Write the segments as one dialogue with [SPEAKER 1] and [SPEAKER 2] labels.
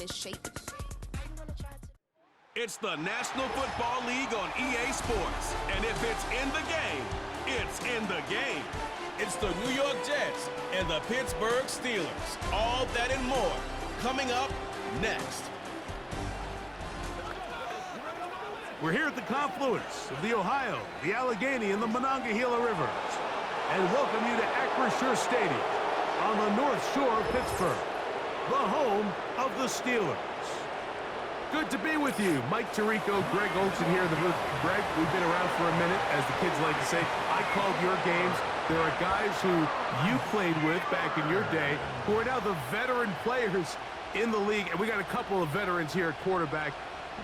[SPEAKER 1] shape.
[SPEAKER 2] It's the National Football League on EA Sports. And if it's in the game, it's in the game. It's the New York Jets and the Pittsburgh Steelers. All that and more coming up next.
[SPEAKER 3] We're here at the confluence of the Ohio, the Allegheny, and the Monongahela Rivers. And welcome you to Acrisure Stadium on the North Shore of Pittsburgh, the home of the Steelers. Good to be with you. Mike Tirico, Greg Olson here in the booth. Greg, we've been around for a minute, as the kids like to say. I called your games. There are guys who you played with back in your day who are now the veteran players in the league. And we got a couple of veterans here at quarterback.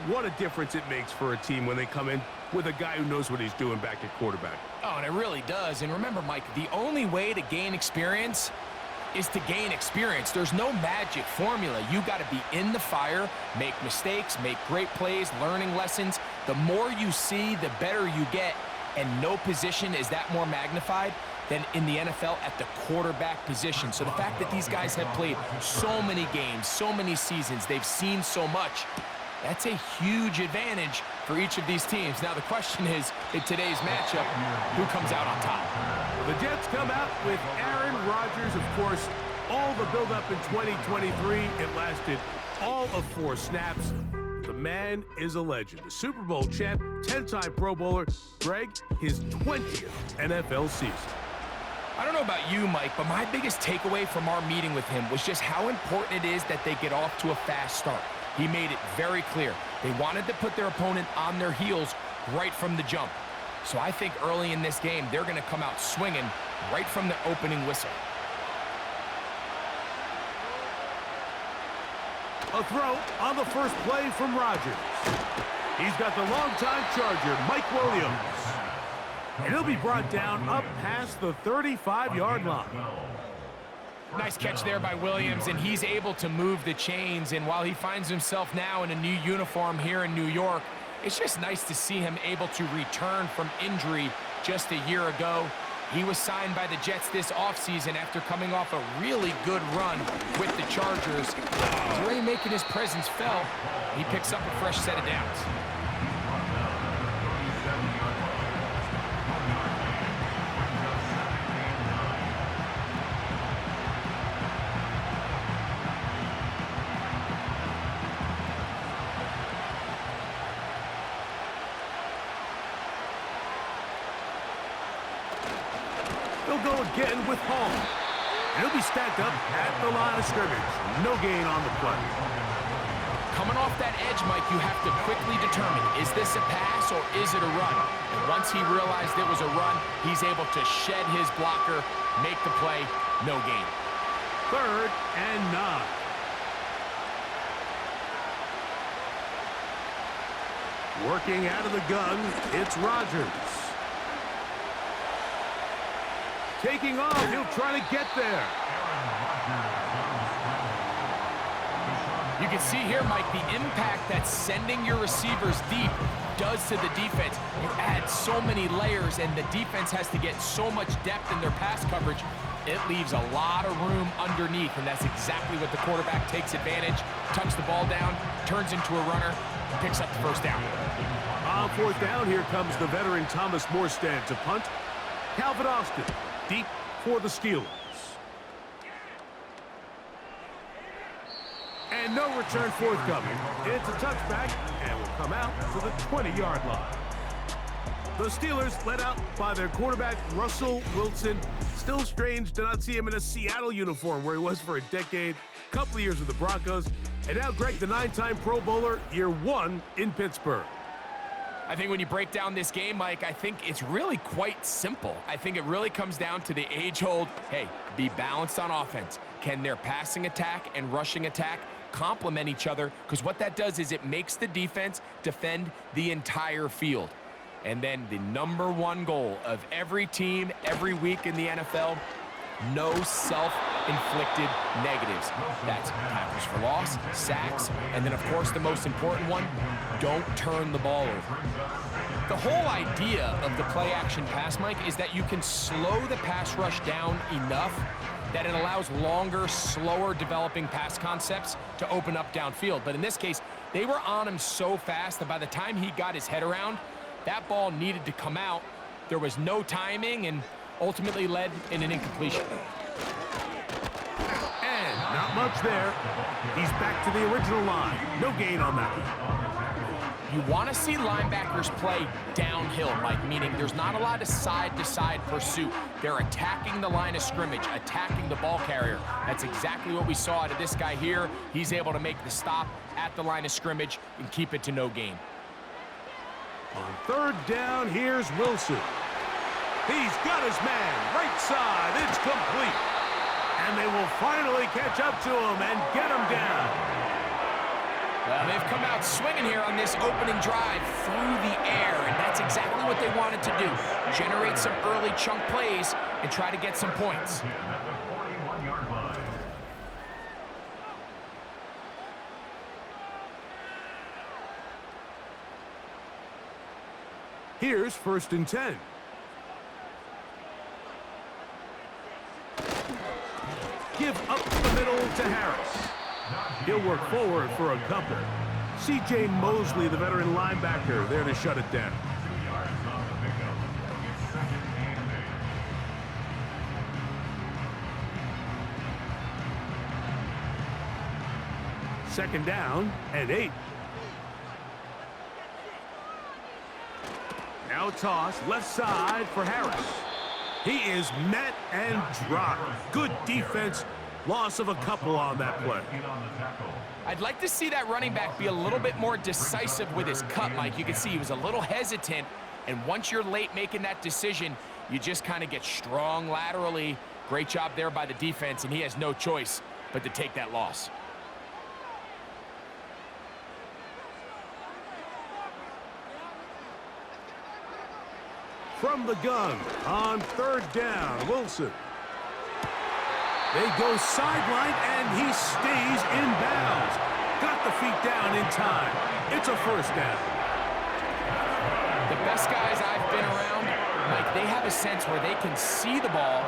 [SPEAKER 3] What a difference it makes for a team when they come in with a guy who knows what he's doing back at quarterback.
[SPEAKER 4] Oh, and it really does. And remember, Mike, the only way to gain experience is to gain experience. There's no magic formula. You got to be in the fire, make mistakes, make great plays, learning lessons. The more you see, the better you get. And no position is that more magnified than in the NFL at the quarterback position. So the fact that these guys have played so many games, so many seasons, they've seen so much, that's a huge advantage for each of these teams. Now the question is, in today's matchup, who comes out on top?
[SPEAKER 3] The Jets come out with Aaron Rodgers, of course. All the build-up in 2023, it lasted all of 4 snaps. The man is a legend. A Super Bowl champ, 10-time Pro Bowler. Greg, his 20th NFL season.
[SPEAKER 4] I don't know about you, Mike, but my biggest takeaway from our meeting with him was just how important it is that they get off to a fast start. He made it very clear. They wanted to put their opponent on their heels right from the jump. So I think early in this game, they're going to come out swinging right from the opening whistle.
[SPEAKER 3] A throw on the first play from Rodgers. He's got the longtime Charger, Mike Williams. And he'll be brought down up past the 35-yard line.
[SPEAKER 4] Nice catch there by Williams, and he's able to move the chains. And while he finds himself now in a new uniform here in New York, it's just nice to see him able to return from injury just a year ago. He was signed by the Jets this offseason after coming off a really good run with the Chargers. He's really making his presence felt. He picks up a fresh set of downs.
[SPEAKER 3] They'll go again with Hall. And he'll be stacked up at the line of scrimmage. No gain on the play.
[SPEAKER 4] Coming off that edge, Mike, you have to quickly determine, is this a pass or is it a run? And once he realized it was a run, he's able to shed his blocker, make the play, no gain.
[SPEAKER 3] 3rd and 9. Working out of the gun, it's Rodgers. Taking off, he'll try to get there.
[SPEAKER 4] You can see here, Mike, the impact that sending your receivers deep does to the defense. You add so many layers, and the defense has to get so much depth in their pass coverage. It leaves a lot of room underneath, and that's exactly what the quarterback takes advantage. Tucks the ball down, turns into a runner, picks up the first down.
[SPEAKER 3] On 4th down, here comes the veteran Thomas Morstead to punt. Calvin Austin deep for the Steelers. And no return forthcoming. It's a touchback and will come out to the 20-yard line. The Steelers led out by their quarterback, Russell Wilson. Still strange to not see him in a Seattle uniform where he was for a decade, a couple of years with the Broncos. And now Greg, the 9-time Pro Bowler, year 1 in Pittsburgh.
[SPEAKER 4] I think when you break down this game, Mike, I think it's really quite simple. I think it really comes down to the age-old, hey, be balanced on offense. Can their passing attack and rushing attack complement each other? Because what that does is it makes the defense defend the entire field. And then the #1 goal of every team, every week in the NFL, no self-inflicted negatives. That's tackles for loss, sacks, and then, of course, the most important one, don't turn the ball over. The whole idea of the play-action pass, Mike, is that you can slow the pass rush down enough that it allows longer, slower developing pass concepts to open up downfield. But in this case, they were on him so fast that by the time he got his head around, that ball needed to come out. There was no timing and ultimately led in an incompletion.
[SPEAKER 3] And not much there. He's back to the original line. No gain on that one.
[SPEAKER 4] You want to see linebackers play downhill, Mike, meaning there's not a lot of side-to-side pursuit. They're attacking the line of scrimmage, attacking the ball carrier. That's exactly what we saw out of this guy here. He's able to make the stop at the line of scrimmage and keep it to no gain.
[SPEAKER 3] On third down, here's Wilson. He's got his man, right side, it's complete. And they will finally catch up to him and get him down.
[SPEAKER 4] Well, they've come out swinging here on this opening drive through the air, and that's exactly what they wanted to do. Generate some early chunk plays and try to get some points.
[SPEAKER 3] Here's 1st and 10. Give up the middle to Harris. He'll work forward for a couple. C.J. Mosley, the veteran linebacker, there to shut it down. Second down and 8. Now toss, left side for Harris. He is met and dropped. Good defense. Loss of a couple on that play.
[SPEAKER 4] I'd like to see that running back be a little bit more decisive with his cut, Mike. You can see he was a little hesitant, and once you're late making that decision, you just kind of get strong laterally. Great job there by the defense, and he has no choice but to take that loss.
[SPEAKER 3] From the gun on third down, Wilson. They go sideline, and he stays in bounds. Got the feet down in time. It's a first down.
[SPEAKER 4] The best guys I've been around, Mike, they have a sense where they can see the ball,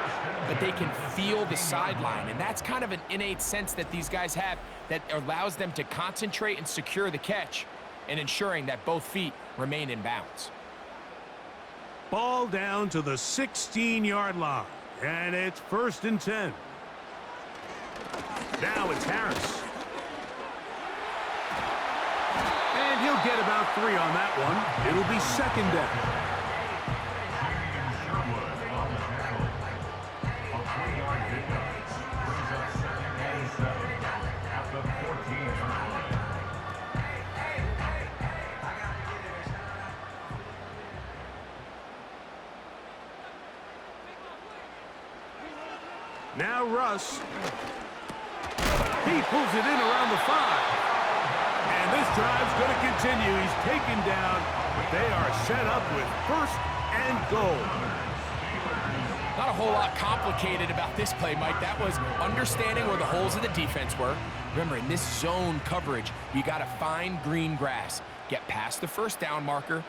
[SPEAKER 4] but they can feel the sideline. And that's kind of an innate sense that these guys have that allows them to concentrate and secure the catch and ensuring that both feet remain in bounds.
[SPEAKER 3] Ball down to the 16-yard line, and it's 1st and 10. Now it's Harris. And he'll get about 3 on that one. It'll be 2nd down. Now Russ. He pulls it in around the 5. And this drive's going to continue. He's taken down, but they are set up with 1st and goal.
[SPEAKER 4] Not a whole lot complicated about this play, Mike. That was understanding where the holes of the defense were. Remember, in this zone coverage, you got to find green grass, get past the 1st down marker,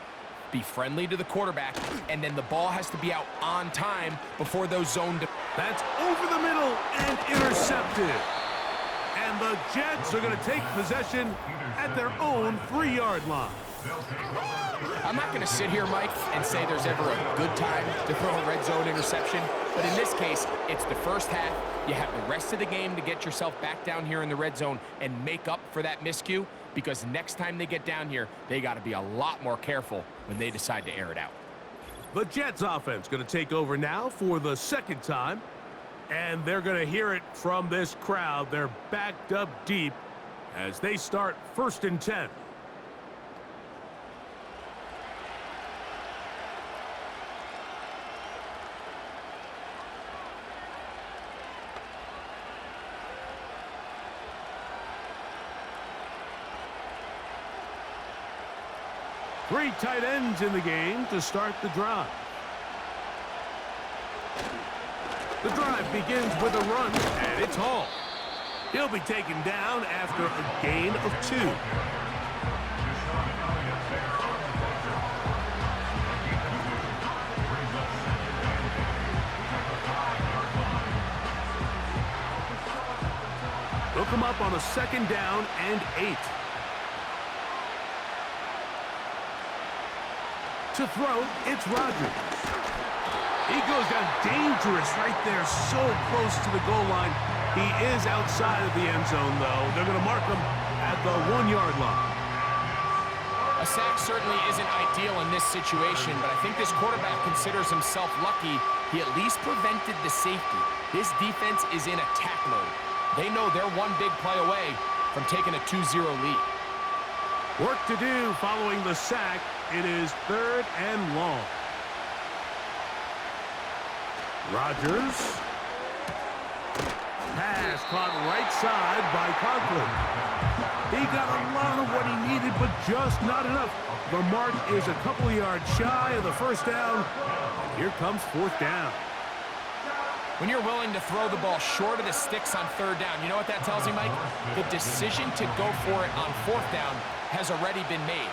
[SPEAKER 4] be friendly to the quarterback, and then the ball has to be out on time before those zone.
[SPEAKER 3] That's over the middle and intercepted. And the Jets are going to take possession at their own 3-yard line.
[SPEAKER 4] I'm not going to sit here, Mike, and say there's ever a good time to throw a red zone interception, but in this case, it's the first half. You have the rest of the game to get yourself back down here in the red zone and make up for that miscue, because next time they get down here, they got to be a lot more careful when they decide to air it out.
[SPEAKER 3] The Jets offense going to take over now for the 2nd time, and they're going to hear it from this crowd. They're backed up deep as they start 1st and 10. Three tight ends in the game to start the drive. The drive begins with a run, and it's Hall. He'll be taken down after a gain of 2. come up on a 2nd down and 8. To throw, it's Rodgers. He goes down dangerous right there, so close to the goal line. He is outside of the end zone, though. They're going to mark him at the 1-yard line.
[SPEAKER 4] A sack certainly isn't ideal in this situation, but I think this quarterback considers himself lucky he at least prevented the safety. This defense is in attack mode. They know they're one big play away from taking a 2-0 lead.
[SPEAKER 3] Work to do following the sack. It is 3rd and long. Rodgers. Pass caught right side by Conklin. He got a lot of what he needed, but just not enough. The mark is a couple of yards shy of the 1st down. Here comes 4th down.
[SPEAKER 4] When you're willing to throw the ball short of the sticks on 3rd down, you know what that tells me, Mike? The decision to go for it on 4th down has already been made.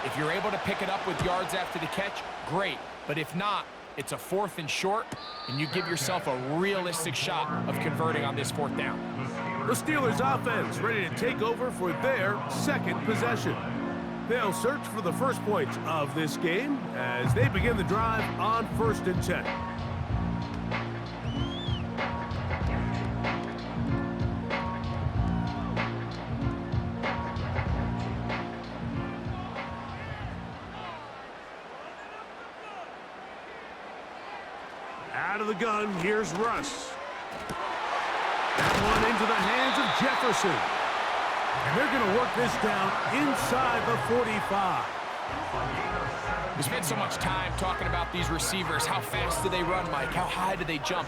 [SPEAKER 4] If you're able to pick it up with yards after the catch, great. But if not, it's a 4th and short, and you give yourself a realistic shot of converting on this 4th down.
[SPEAKER 3] The Steelers offense ready to take over for their 2nd possession. They'll search for the first points of this game as they begin the drive on 1st and 10. Out of the gun, here's Russ. That one into the hands of Jefferson. And they're going to work this down inside the 45.
[SPEAKER 4] We spent so much time talking about these receivers. How fast do they run, Mike? How high do they jump?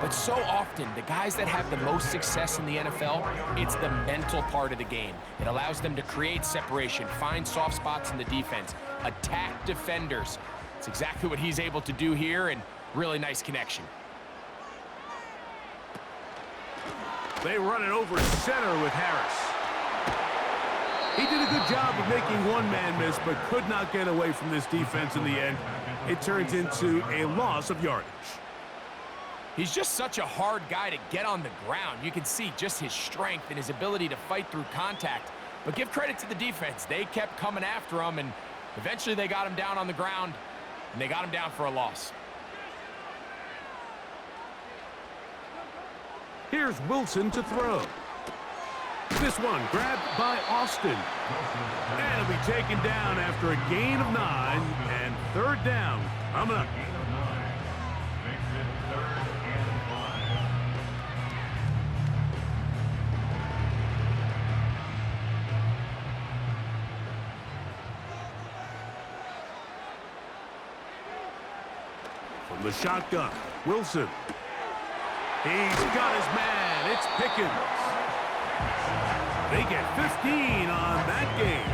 [SPEAKER 4] But so often, the guys that have the most success in the NFL, it's the mental part of the game. It allows them to create separation, find soft spots in the defense, attack defenders. It's exactly what he's able to do here, and really nice connection.
[SPEAKER 3] They run it over center with Harris. He did a good job of making one man miss, but could not get away from this defense in the end. It turns into a loss of yardage.
[SPEAKER 4] He's just such a hard guy to get on the ground. You can see just his strength and his ability to fight through contact. But give credit to the defense. They kept coming after him, and eventually they got him down on the ground, and they got him down for a loss.
[SPEAKER 3] Here's Wilson to throw. This one grabbed by Austin. And it'll be taken down after a gain of 9, and 3rd down coming up. From the shotgun, Wilson. He's got his man. It's Pickens. They get 15 on that game.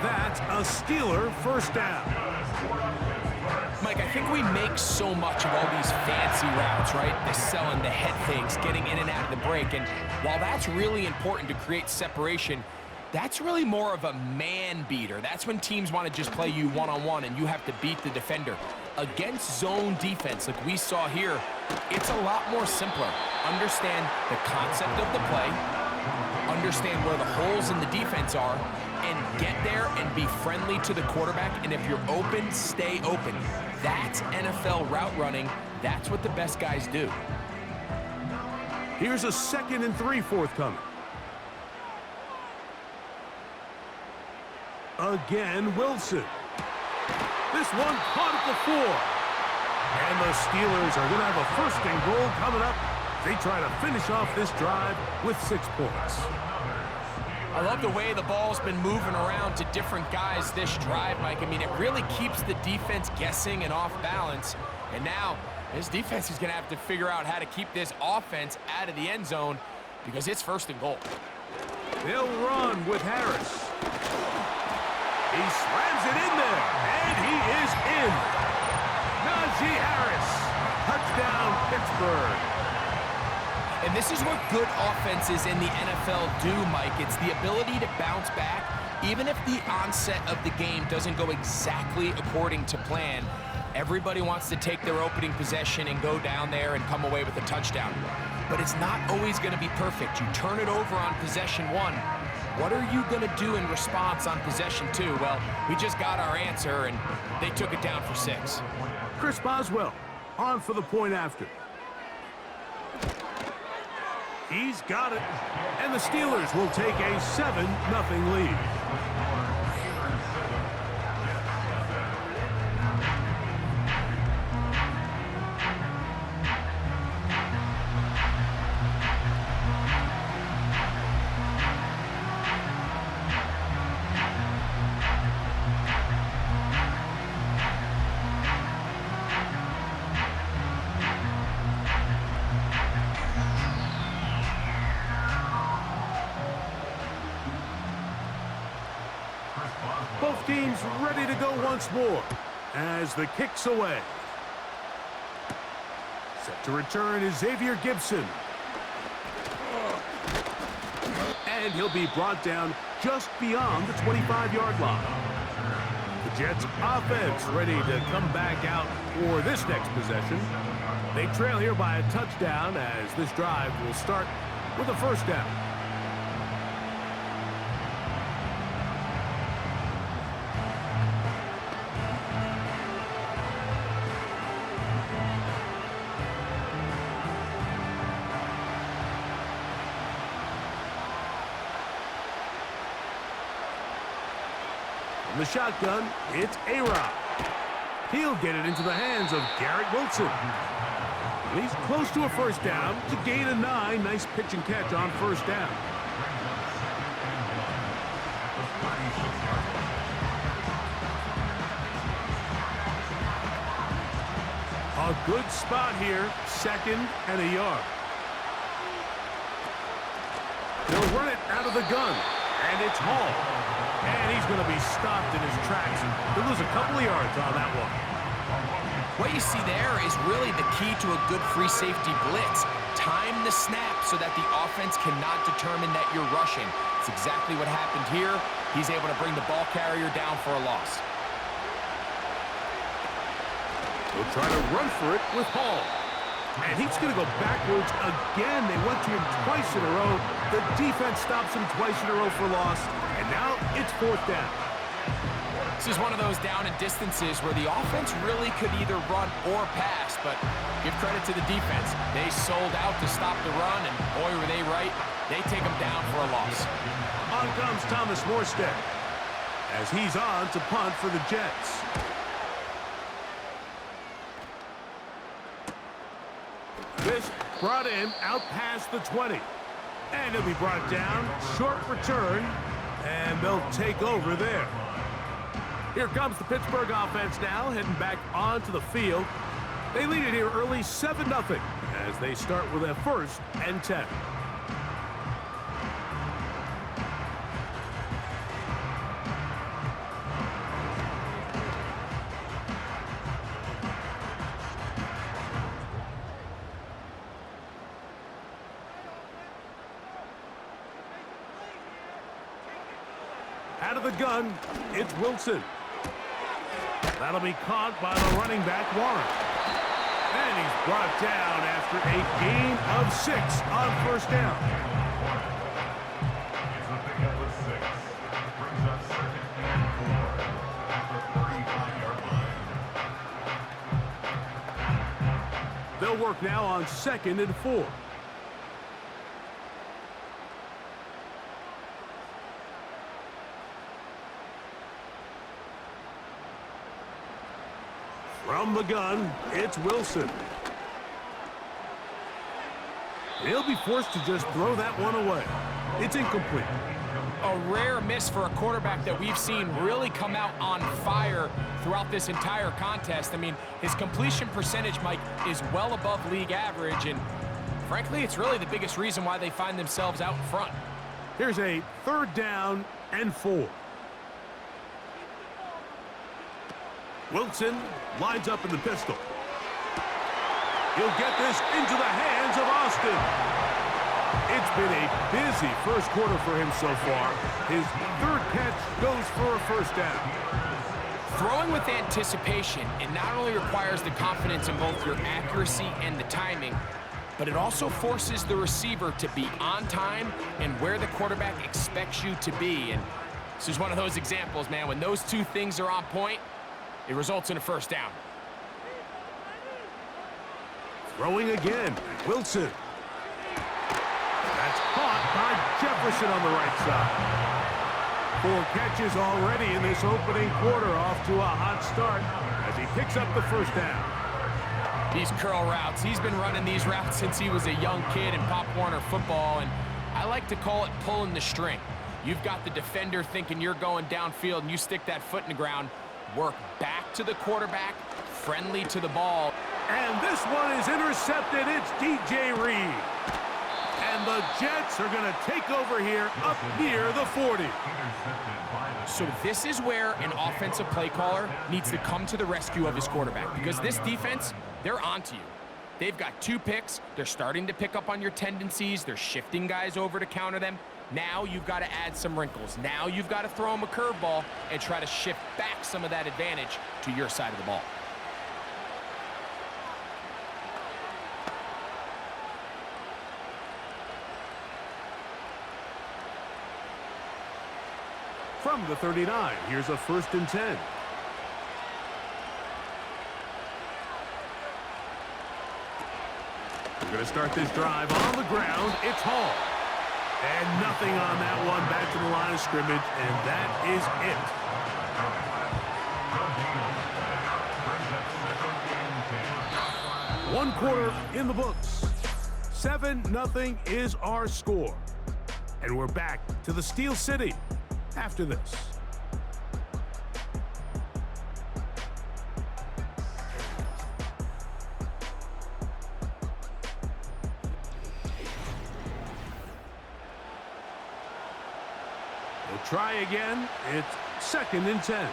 [SPEAKER 3] That's a Steeler 1st down.
[SPEAKER 4] Mike, I think we make so much of all these fancy routes, right? The selling, the head fakes, getting in and out of the break. And while that's really important to create separation, that's really more of a man beater. That's when teams want to just play you one-on-one and you have to beat the defender. Against zone defense like we saw here, it's a lot more simpler. Understand the concept of the play, understand where the holes in the defense are, and get there and be friendly to the quarterback. And if you're open, stay open. That's NFL route running. That's what the best guys do.
[SPEAKER 3] Here's a 2nd and 3 forthcoming. Again, Wilson. This one caught at the 4. And the Steelers are going to have a 1st and goal coming up. They try to finish off this drive with 6 points.
[SPEAKER 4] I love the way the ball's been moving around to different guys this drive, Mike. I mean, it really keeps the defense guessing and off balance. And now, this defense is going to have to figure out how to keep this offense out of the end zone because it's 1st and goal.
[SPEAKER 3] They'll run with Harris. He slams it in there, and he is in. Najee Harris, touchdown Pittsburgh.
[SPEAKER 4] And this is what good offenses in the NFL do, Mike. It's the ability to bounce back, even if the onset of the game doesn't go exactly according to plan. Everybody wants to take their opening possession and go down there and come away with a touchdown. but it's not always going to be perfect. You turn it over on possession 1. What are you going to do in response on possession 2? Well, we just got our answer, and they took it down for 6.
[SPEAKER 3] Chris Boswell on for the point after. He's got it. And the Steelers will take a 7-0 lead. Both teams ready to go once more as the kick's away. Set to return is Xavier Gibson. And he'll be brought down just beyond the 25-yard line. The Jets offense ready to come back out for this next possession. They trail here by a touchdown as this drive will start with a first down. From the shotgun, it's A-Rod. He'll get it into the hands of Garrett Wilson. He's close to a first down to gain a 9. Nice pitch and catch on first down. A good spot here, 2nd and a yard. They'll run it out of the gun, and it's Hall. And he's going to be stopped in his tracks. He'll lose a couple of yards on that one.
[SPEAKER 4] What you see there is really the key to a good free safety blitz. Time the snap so that the offense cannot determine that you're rushing. It's exactly what happened here. He's able to bring the ball carrier down for a loss.
[SPEAKER 3] He'll try to run for it with Hall. And he's going to go backwards again. They went to him twice in a row. The defense stops him twice in a row for loss. And now it's 4th down.
[SPEAKER 4] This is one of those down and distances where the offense really could either run or pass, but give credit to the defense. They sold out to stop the run, and boy, were they right. They take him down for a loss.
[SPEAKER 3] On comes Thomas Morstead as he's on to punt for the Jets. This brought in out past the 20. And he'll be brought down. Short return. And they'll take over there. Here comes the Pittsburgh offense now, heading back onto the field. They lead it here early 7-0 as they start with a 1st and 10. Out of the gun, it's Wilson. That'll be caught by the running back, Warren. And he's brought down after a gain of 6 on first down. They'll work now on 2nd and 4. From the gun, it's Wilson. He'll be forced to just throw that one away. It's incomplete.
[SPEAKER 4] A rare miss for a quarterback that we've seen really come out on fire throughout this entire contest. I mean, his completion percentage, Mike, is well above league average, and frankly, it's really the biggest reason why they find themselves out in front.
[SPEAKER 3] Here's a 3rd down and 4. Wilson lines up in the pistol. He'll get this into the hands of Austin. It's been a busy first quarter for him so far. His 3rd catch goes for a first down.
[SPEAKER 4] Throwing with anticipation, it not only requires the confidence in both your accuracy and the timing, but it also forces the receiver to be on time and where the quarterback expects you to be. And this is one of those examples, man. When those two things are on point, it results in a first down.
[SPEAKER 3] Throwing again, Wilson. That's caught by Jefferson on the right side. 4 catches already in this opening quarter, off to a hot start as he picks up the first down.
[SPEAKER 4] These curl routes, he's been running these routes since he was a young kid in Pop Warner football, and I like to call it pulling the string. You've got the defender thinking you're going downfield, and you stick that foot in the ground, work back to the quarterback, friendly to the ball.
[SPEAKER 3] And this one is intercepted. It's DJ Reed. And the Jets are going to take over here up near the 40.
[SPEAKER 4] So this is where an offensive play caller needs to come to the rescue of his quarterback, because this defense, they're onto you. They've got 2 picks. They're starting to pick up on your tendencies. They're shifting guys over to counter them. Now you've got to add some wrinkles. Now you've got to throw them a curveball and try to shift back some of that advantage to your side of the ball.
[SPEAKER 3] From the 39, here's a 1st and 10. We're going to start this drive on the ground. It's Hall. And nothing on that one, back to the line of scrimmage, and that is it. 1 quarter in the books. 7-0 is our score. And we're back to the Steel City after this. We'll try again. It's 2nd and 10.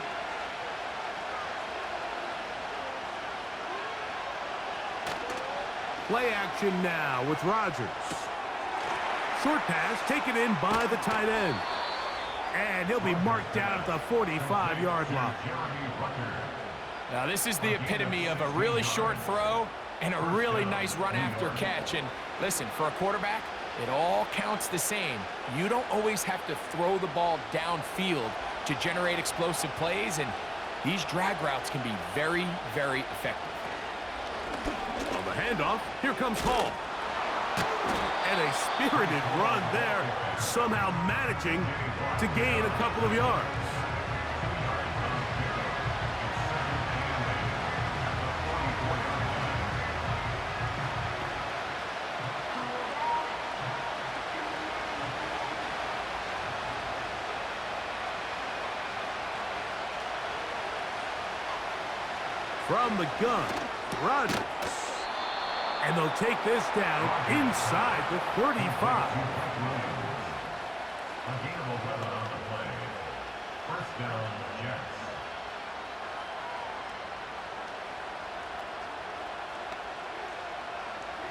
[SPEAKER 3] Play action now with Rodgers. Short pass taken in by the tight end. And he'll be marked down at the 45-yard line.
[SPEAKER 4] Now this is the epitome of a really short throw and a really nice run after catch. And listen, for a quarterback, it all counts the same. You don't always have to throw the ball downfield to generate explosive plays, and these drag routes can be very, very effective.
[SPEAKER 3] On the handoff, here comes Hall. And a spirited run there, somehow managing to gain a couple of yards. From the gun, Rodgers. And they'll take this down inside the 35.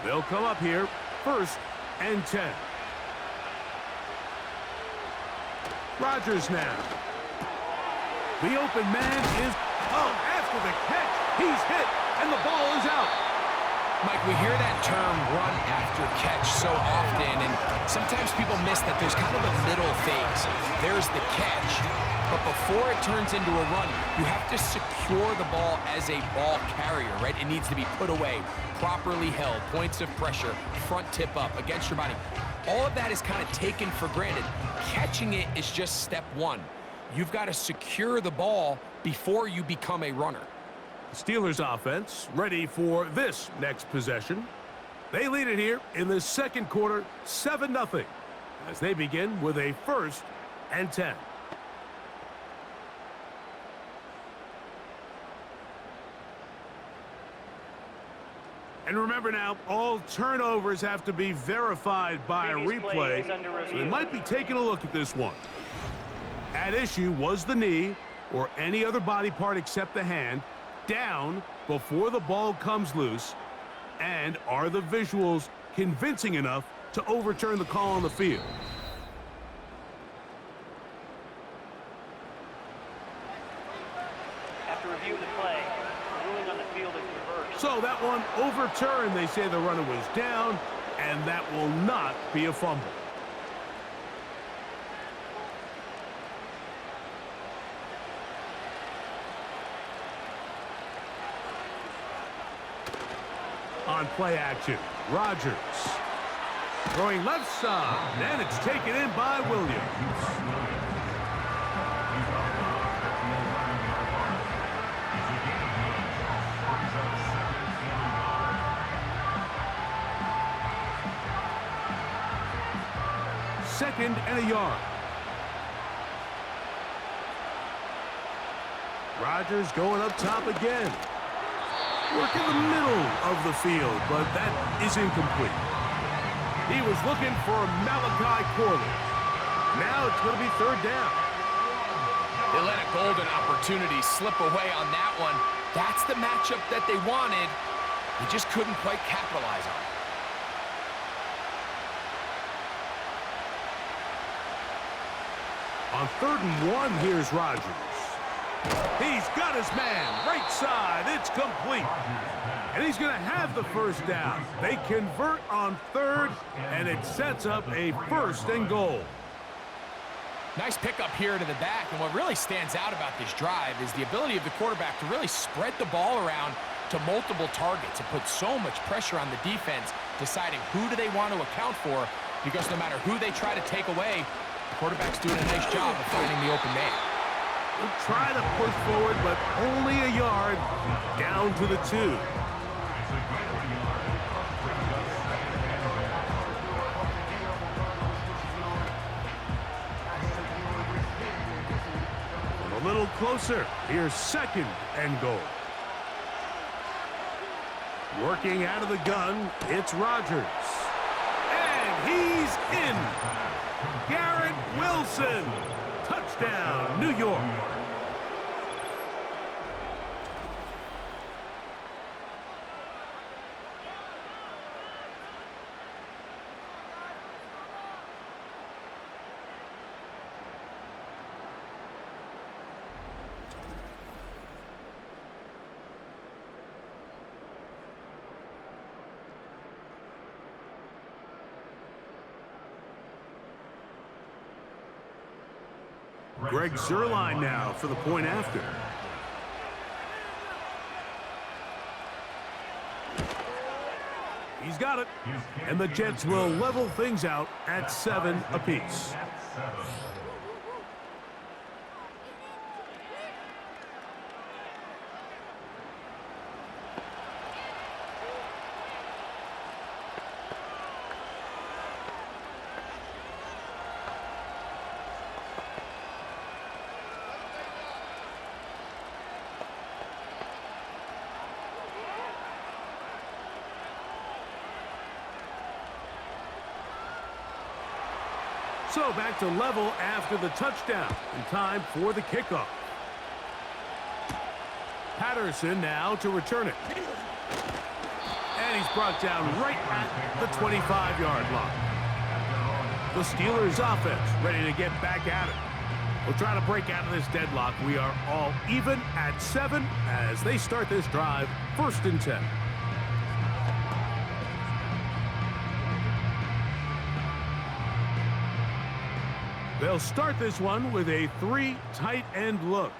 [SPEAKER 3] They'll come up here, 1st and 10. Rodgers now. The open man is, after the catch, he's hit, and the ball is out.
[SPEAKER 4] Mike, we hear that term run after catch so often, and sometimes people miss that there's kind of a middle phase. There's the catch, but before it turns into a run, you have to secure the ball as a ball carrier, right? It needs to be put away, properly held, points of pressure, front tip up against your body. All of that is kind of taken for granted. Catching it is just step 1. You've got to secure the ball before you become a runner.
[SPEAKER 3] Steelers offense ready for this next possession. They lead it here in the 2nd quarter, 7-0, as they begin with a 1st and 10. And remember now, all turnovers have to be verified by a replay, so they might be taking a look at this one. At issue was the knee, or any other body part except the hand, down before the ball comes loose, and are the visuals convincing enough to overturn the call on the field?
[SPEAKER 1] After review of the play, ruling on the
[SPEAKER 3] So that one overturned. They say the runner was down, and that will not be a fumble. On play action, Rodgers. Throwing left side, and it's taken in by Williams. Second and a yard. Rodgers going up top again. Work in the middle of the field, but that is incomplete. He was looking for Malachi Corley. Now it's going to be third down.
[SPEAKER 4] They let a golden opportunity slip away on that one. That's the matchup that they wanted. They just couldn't quite capitalize on it.
[SPEAKER 3] On 3rd and 1, here's Rodgers. He's got his man, right side, it's complete. And he's going to have the first down. They convert on 3rd, and it sets up a 1st and goal.
[SPEAKER 4] Nice pickup here to the back, and what really stands out about this drive is the ability of the quarterback to really spread the ball around to multiple targets and put so much pressure on the defense, deciding who do they want to account for, because no matter who they try to take away, the quarterback's doing a nice job of finding the open man.
[SPEAKER 3] We'll try to push forward, but only a yard down to the 2. A little closer. Here's 2nd and goal. Working out of the gun, it's Rodgers. And he's in. Garrett Wilson. Touchdown, New York. Greg Zuerlein now for the point after. He's got it. And the Jets will level things out at 7 apiece. So back to level after the touchdown, and time for the kickoff. Patterson now to return it. And he's brought down right at the 25-yard line. The Steelers offense ready to get back at it. We'll try to break out of this deadlock. We are all even at 7 as they start this drive, 1st and 10. They'll start this one with a 3 tight end look.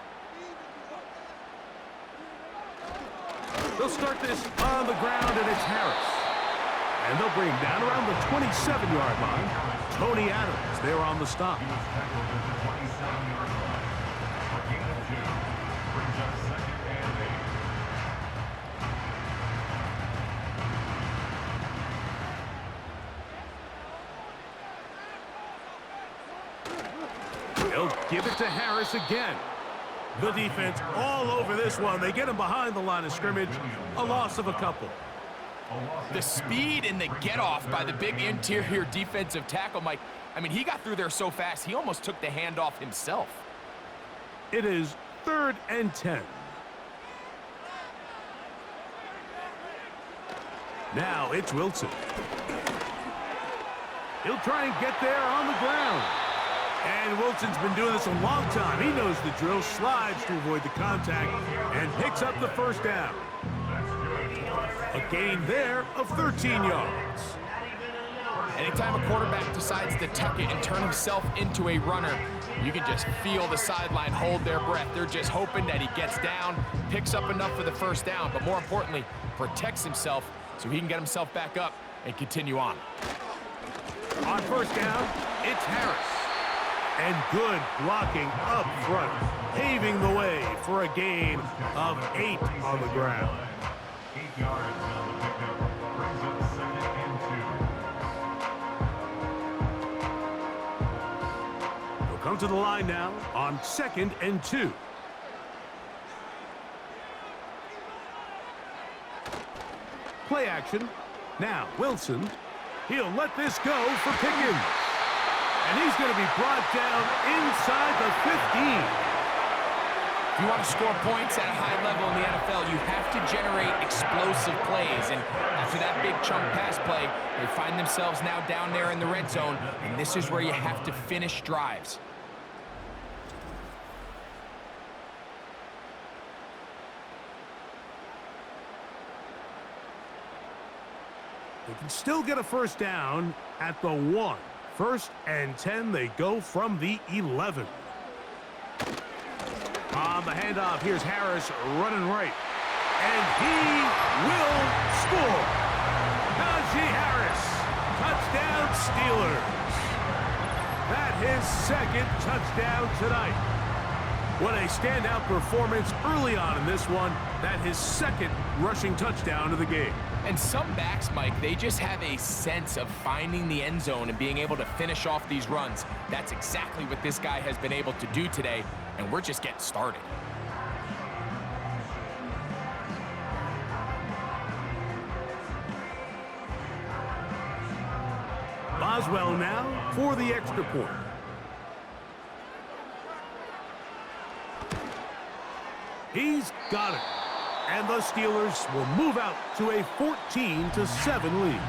[SPEAKER 3] They'll start this on the ground, and it's Harris. And they'll bring him down around the 27-yard line. Tony Adams there on the stop. They'll give it to Harris again. The defense all over this one. They get him behind the line of scrimmage. A loss of a couple.
[SPEAKER 4] The speed and the get-off by the big interior defensive tackle, Mike. I mean, he got through there so fast, he almost took the handoff himself.
[SPEAKER 3] It is 3rd and 10. Now it's Wilson. He'll try and get there on the ground. And Wilson's been doing this a long time. He knows the drill, slides to avoid the contact, and picks up the 1st down. A gain there of 13 yards.
[SPEAKER 4] Anytime a quarterback decides to tuck it and turn himself into a runner, you can just feel the sideline hold their breath. They're just hoping that he gets down, picks up enough for the first down, but more importantly, protects himself so he can get himself back up and continue on.
[SPEAKER 3] On first down, it's Harris. And good blocking up front, paving the way for a gain of 8 on the ground.
[SPEAKER 1] 8 yards on the pickup, brings up 2nd and 2.
[SPEAKER 3] We'll come to the line now on 2nd and 2. Play action. Now Wilson. He'll let this go for Pickens. And he's going to be brought down inside the 15.
[SPEAKER 4] If you want to score points at a high level in the NFL, you have to generate explosive plays. And after that big chunk pass play, they find themselves now down there in the red zone. And this is where you have to finish drives.
[SPEAKER 3] They can still get a first down at the 1. 1st and 10, they go from the 11. On the handoff, here's Harris running right. And he will score. Najee Harris, touchdown Steelers. That's his 2nd touchdown tonight. What a standout performance early on in this one. That's his 2nd rushing touchdown of the game.
[SPEAKER 4] And some backs, Mike, they just have a sense of finding the end zone and being able to finish off these runs. That's exactly what this guy has been able to do today, and we're just getting started.
[SPEAKER 3] Boswell now for the extra point. He's got it. And the Steelers will move out to a 14-7 lead.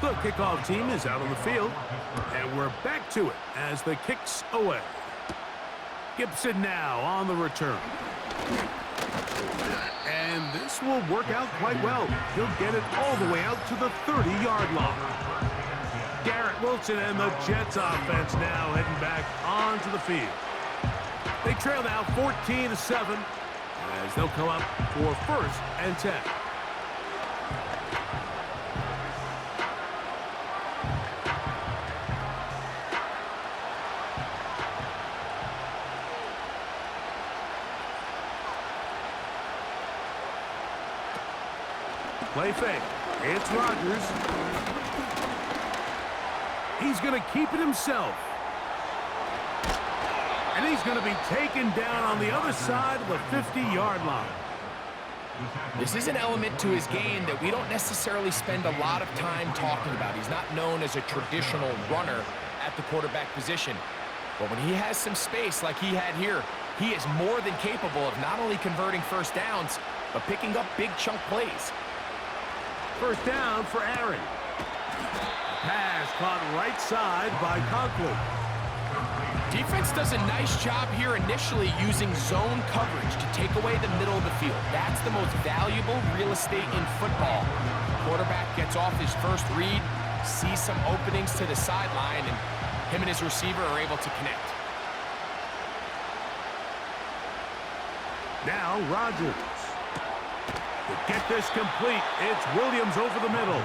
[SPEAKER 3] The kickoff team is out on the field, and we're back to it as the kick's away. Gibson now on the return. And this will work out quite well. He'll get it all the way out to the 30-yard line. Garrett Wilson and the Jets offense now heading back onto the field. They trail now 14-7 as they'll come up for 1st and 10. Play fake. It's Rodgers. He's going to keep it himself. And he's going to be taken down on the other side of the 50-yard line.
[SPEAKER 4] This is an element to his game that we don't necessarily spend a lot of time talking about. He's not known as a traditional runner at the quarterback position. But when he has some space like he had here, he is more than capable of not only converting first downs, but picking up big chunk plays.
[SPEAKER 3] First down for Aaron. Pass caught right side by Conklin.
[SPEAKER 4] Defense does a nice job here initially using zone coverage to take away the middle of the field. That's the most valuable real estate in football. Quarterback gets off his first read, sees some openings to the sideline, and him and his receiver are able to connect.
[SPEAKER 3] Now Rodgers. To get this complete, it's Williams over the middle.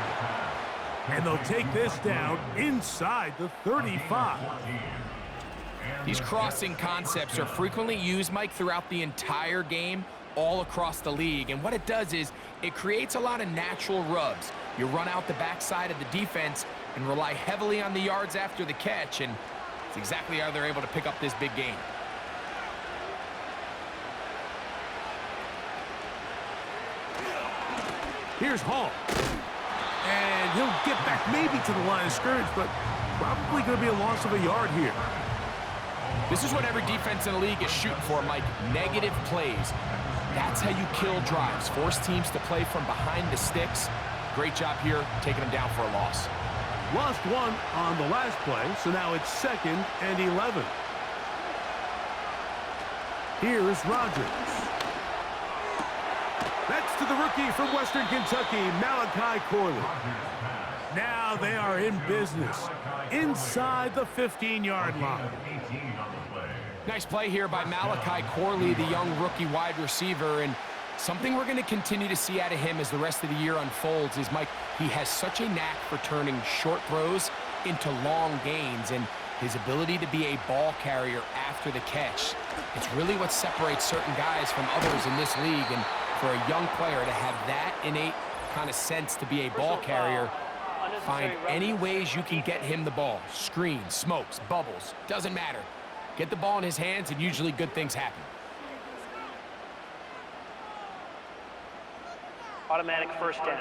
[SPEAKER 3] And they'll take this down inside the 35.
[SPEAKER 4] These crossing concepts are frequently used, Mike, throughout the entire game, all across the league. And what it does is it creates a lot of natural rubs. You run out the backside of the defense and rely heavily on the yards after the catch, and it's exactly how they're able to pick up this big gain.
[SPEAKER 3] Here's Hall. And he'll get back maybe to the line of scrimmage, but probably going to be a loss of a yard here.
[SPEAKER 4] This is what every defense in the league is shooting for, Mike. Negative plays. That's how you kill drives. Force teams to play from behind the sticks. Great job here, taking them down for a loss.
[SPEAKER 3] Lost one on the last play, so now it's 2nd and 11. Here's Rodgers. That's to the rookie from Western Kentucky, Malachi Corley. Now they are in business inside the 15-yard line.
[SPEAKER 4] Nice play here by Malachi Corley, the young rookie wide receiver, and something we're going to continue to see out of him as the rest of the year unfolds is, Mike, he has such a knack for turning short throws into long gains, and his ability to be a ball carrier after the catch. It's really what separates certain guys from others in this league, and for a young player to have that innate kind of sense to be a ball carrier, find any ways you can get him the ball. Screens, smokes, bubbles, doesn't matter. Get the ball in his hands, and usually good things happen.
[SPEAKER 5] Automatic first down.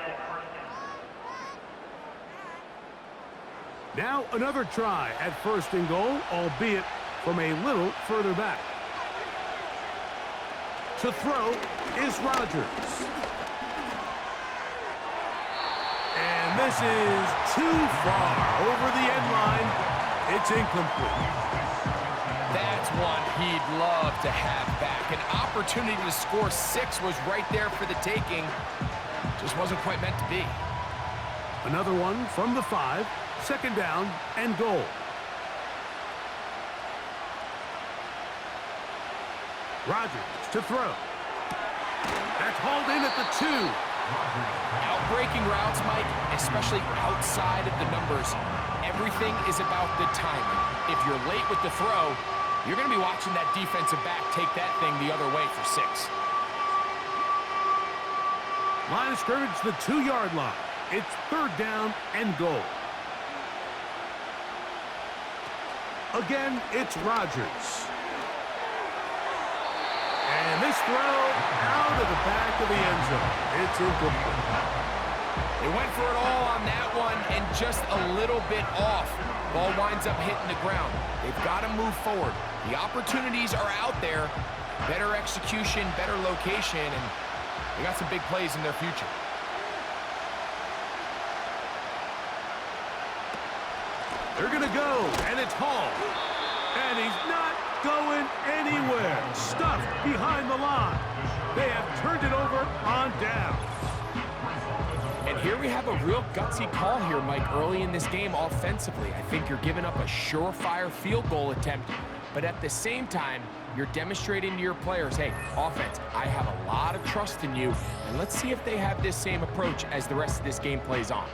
[SPEAKER 3] Now another try at 1st and goal, albeit from a little further back. To throw is Rodgers. And this is too far over the end line. It's incomplete.
[SPEAKER 4] That's one he'd love to have back. An opportunity to score 6 was right there for the taking. Just wasn't quite meant to be.
[SPEAKER 3] Another one from the 5, 2nd down and goal. Rodgers to throw. That's hauled in at the 2.
[SPEAKER 4] Outbreaking routes, Mike, especially outside of the numbers, everything is about the timing. If you're late with the throw, you're going to be watching that defensive back take that thing the other way for 6.
[SPEAKER 3] Line of scrimmage, the 2-yard line. It's 3rd down and goal. Again, it's Rodgers. And this throw out of the back of the end zone. It's incomplete.
[SPEAKER 4] They went for it all on that one and just a little bit off. Ball winds up hitting the ground. They've got to move forward. The opportunities are out there. Better execution, better location, and they got some big plays in their future.
[SPEAKER 3] They're going to go, and it's Hall. And he's not going anywhere. Stuffed behind the line. They have turned it over on down.
[SPEAKER 4] And here we have a real gutsy call here, Mike, early in this game offensively. I think you're giving up a surefire field goal attempt, but at the same time, you're demonstrating to your players, hey, offense, I have a lot of trust in you, and let's see if they have this same approach as the rest of this game plays on.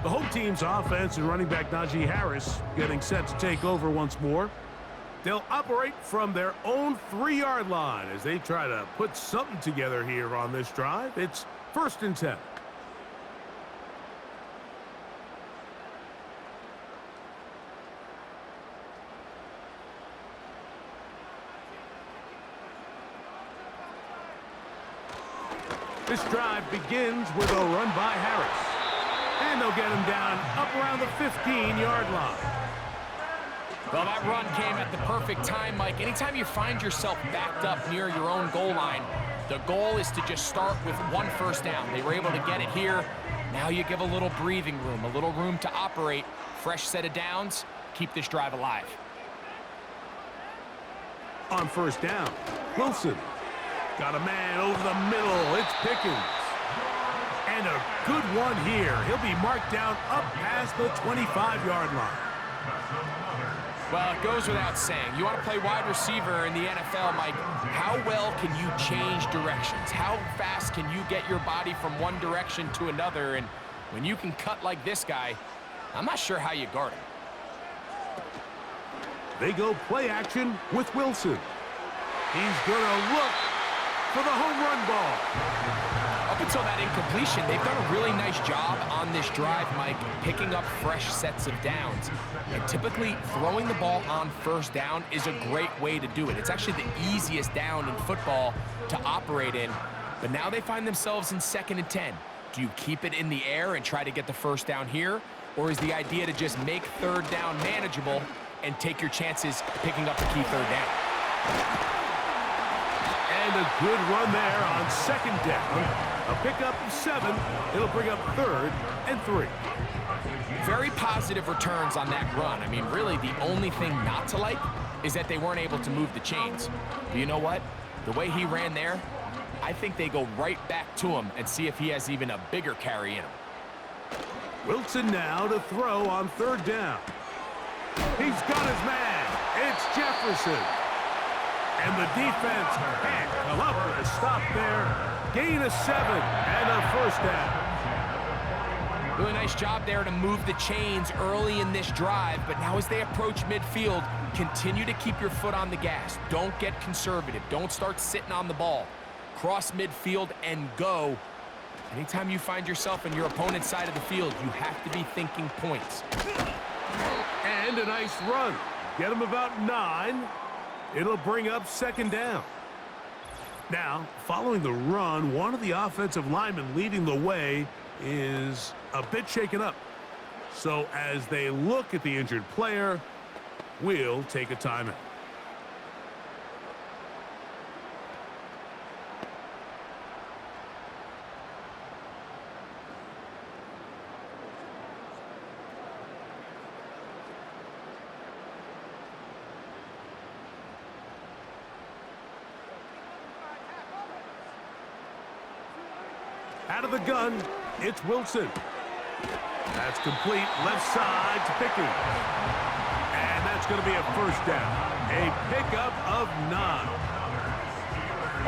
[SPEAKER 3] The home team's offense and running back Najee Harris getting set to take over once more. They'll operate from their own 3-yard line as they try to put something together here on this drive. It's 1st and 10. This drive begins with a run by Harris. And they'll get him down up around the 15-yard line.
[SPEAKER 4] Well, that run came at the perfect time, Mike. Anytime you find yourself backed up near your own goal line, the goal is to just start with 1 first down. They were able to get it here. Now you give a little breathing room, a little room to operate. Fresh set of downs. Keep this drive alive.
[SPEAKER 3] On 1st down, Wilson. Got a man over the middle. It's Pickens. And a good one here. He'll be marked down up past the 25-yard line.
[SPEAKER 4] Well, it goes without saying. You want to play wide receiver in the NFL, Mike. How well can you change directions? How fast can you get your body from one direction to another? And when you can cut like this guy, I'm not sure how you guard him.
[SPEAKER 3] They go play action with Wilson. He's going to look for the home run ball.
[SPEAKER 4] Up until that incompletion, they've done a really nice job on this drive, Mike, picking up fresh sets of downs. And typically, throwing the ball on 1st down is a great way to do it. It's actually the easiest down in football to operate in. But now they find themselves in 2nd and 10. Do you keep it in the air and try to get the 1st down here? Or is the idea to just make 3rd down manageable and take your chances picking up the key 3rd down?
[SPEAKER 3] And And a good run there on second down. A pickup of 7. It'll bring up 3rd and 3.
[SPEAKER 4] Very positive returns on that run. I mean, really, the only thing not to like is that they weren't able to move the chains. But you know what? The way he ran there, I think they go right back to him and see if he has even a bigger carry in him.
[SPEAKER 3] Wilson now to throw on 3rd down. He's got his man. It's Jefferson. And the defense can't come up with a stop there. Gain of 7 and a 1st down.
[SPEAKER 4] Really nice job there to move the chains early in this drive, but now as they approach midfield, continue to keep your foot on the gas. Don't get conservative. Don't start sitting on the ball. Cross midfield and go. Anytime you find yourself on your opponent's side of the field, you have to be thinking points.
[SPEAKER 3] And a nice run. Get him about 9. It'll bring up 2nd down. Now, following the run, one of the offensive linemen leading the way is a bit shaken up. So as they look at the injured player, we'll take a timeout. Out of the gun, it's Wilson. That's complete, left side to Pickens. And that's going to be a 1st down. A pickup of 9.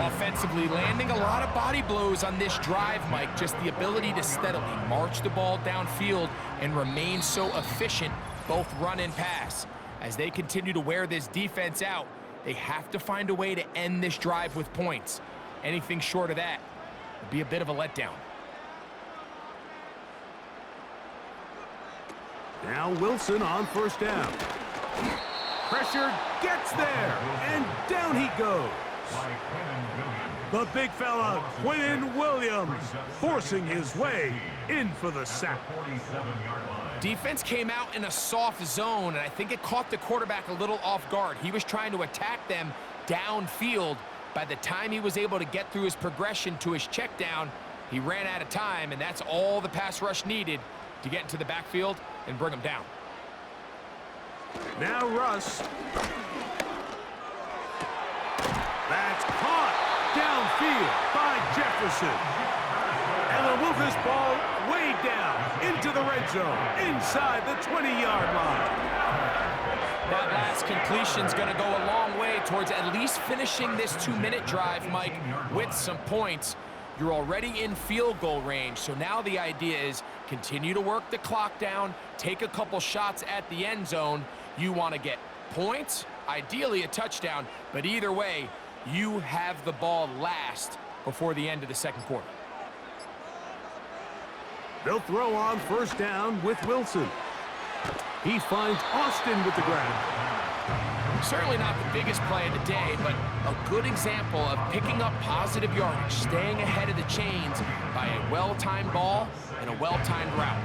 [SPEAKER 4] Offensively, landing a lot of body blows on this drive, Mike. Just the ability to steadily march the ball downfield and remain so efficient, both run and pass. As they continue to wear this defense out, they have to find a way to end this drive with points. Anything short of that would be a bit of a letdown.
[SPEAKER 3] Now Wilson on 1st down. Pressure gets there, and down he goes. The big fella, Quinn Williams, forcing his way in for the sack.
[SPEAKER 4] Defense came out in a soft zone, and I think it caught the quarterback a little off guard. He was trying to attack them downfield. By the time he was able to get through his progression to his check down, he ran out of time, and that's all the pass rush needed to get into the backfield and bring him down.
[SPEAKER 3] Now Russ. That's caught downfield by Jefferson. And they'll move this ball way down into the red zone, inside the 20-yard line.
[SPEAKER 4] That last completion's going to go a long way towards at least finishing this 2-minute drive, Mike, with some points. You're already in field goal range, so now the idea is continue to work the clock down, take a couple shots at the end zone. You want to get points, ideally a touchdown, but either way, you have the ball last before the end of the 2nd quarter.
[SPEAKER 3] They'll throw on 1st down with Wilson. He finds Austin with the grab.
[SPEAKER 4] Certainly not the biggest play of the day, but a good example of picking up positive yardage, staying ahead of the chains by a well-timed ball and a well-timed route.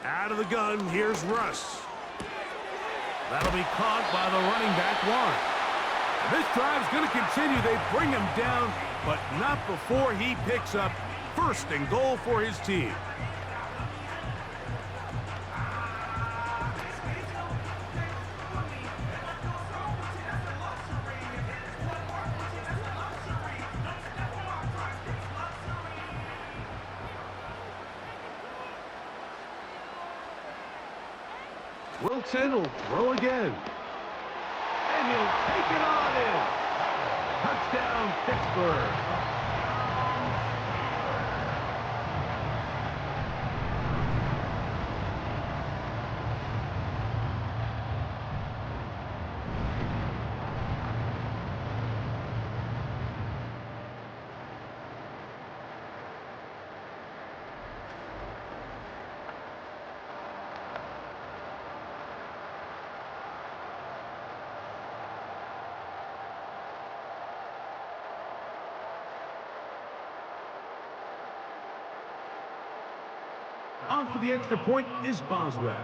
[SPEAKER 3] Out of the gun, here's Russ. That'll be caught by the running back, Warren. This drive's going to continue. They bring him down, but not before he picks up 1st and goal for his team. Wilson will throw again. And he'll take it on in. Touchdown, Pittsburgh. On for the extra point is Boswell.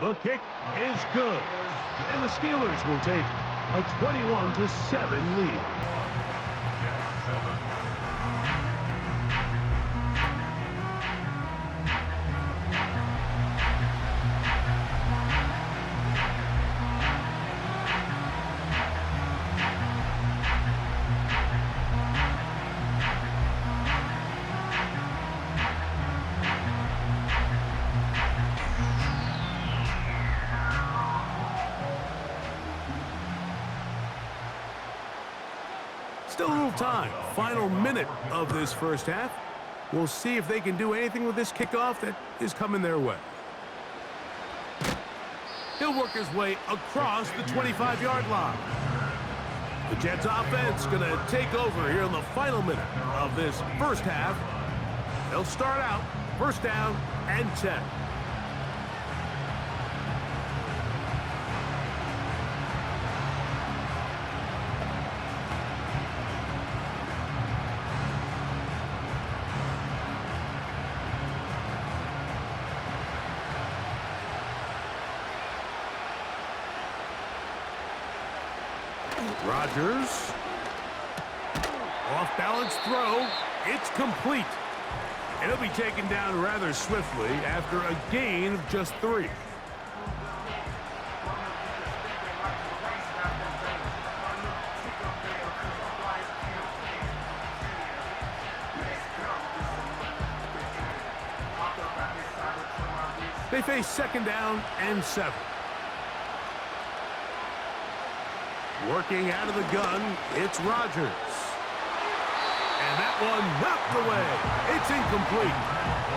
[SPEAKER 3] The kick is good. And the Steelers will take a 21-7 lead. Still a little time. Final minute of this first half. We'll see if they can do anything with this kickoff that is coming their way. He'll work his way across the 25-yard line. The Jets offense going to take over here in the final minute of this first half. They'll start out first down and 10. Rodgers. Off-balance throw. It's complete. And he'll be taken down rather swiftly after a gain of just 3. They face second down and 7. Working out of the gun, it's Rodgers. And that one knocked away. It's incomplete.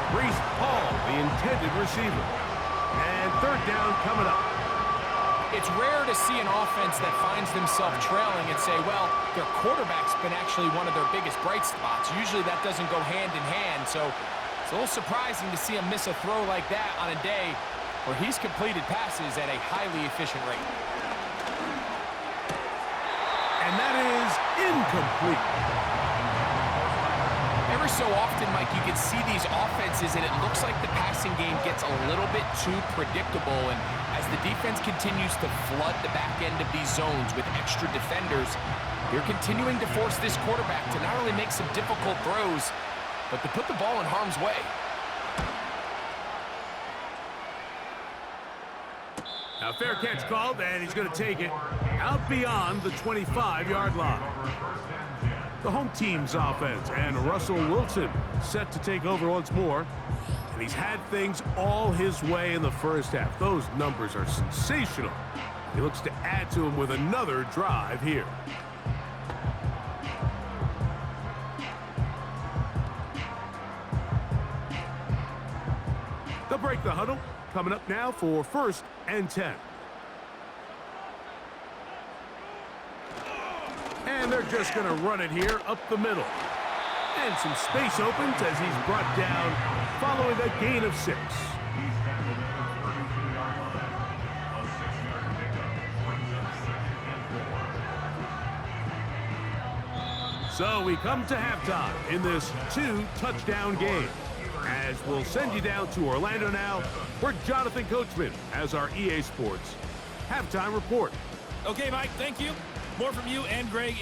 [SPEAKER 3] Breece Hall, the intended receiver. And third down coming up.
[SPEAKER 4] It's rare to see an offense that finds themselves trailing and say, well, their quarterback's been actually one of their biggest bright spots. Usually that doesn't go hand in hand, so it's a little surprising to see him miss a throw like that on a day where he's completed passes at a highly efficient rate.
[SPEAKER 3] And that is incomplete.
[SPEAKER 4] Every so often, Mike, you can see these offenses, and it looks like the passing game gets a little bit too predictable. And as the defense continues to flood the back end of these zones with extra defenders, they're continuing to force this quarterback to not only make some difficult throws, but to put the ball in harm's way.
[SPEAKER 3] Now, fair catch called, and he's going to take it out beyond the 25-yard line. The home team's offense, and Russell Wilson set to take over once more. And he's had things all his way in the first half. Those numbers are sensational. He looks to add to them with another drive here. They'll break the huddle. Coming up now for first and 10. And they're just going to run it here up the middle. And some space opens as he's brought down following a gain of 6. So we come to halftime in this 2-touchdown game. As we'll send you down to Orlando now, where Jonathan Coachman has our EA Sports halftime report.
[SPEAKER 5] Okay, Mike, thank you. More from you and Greg.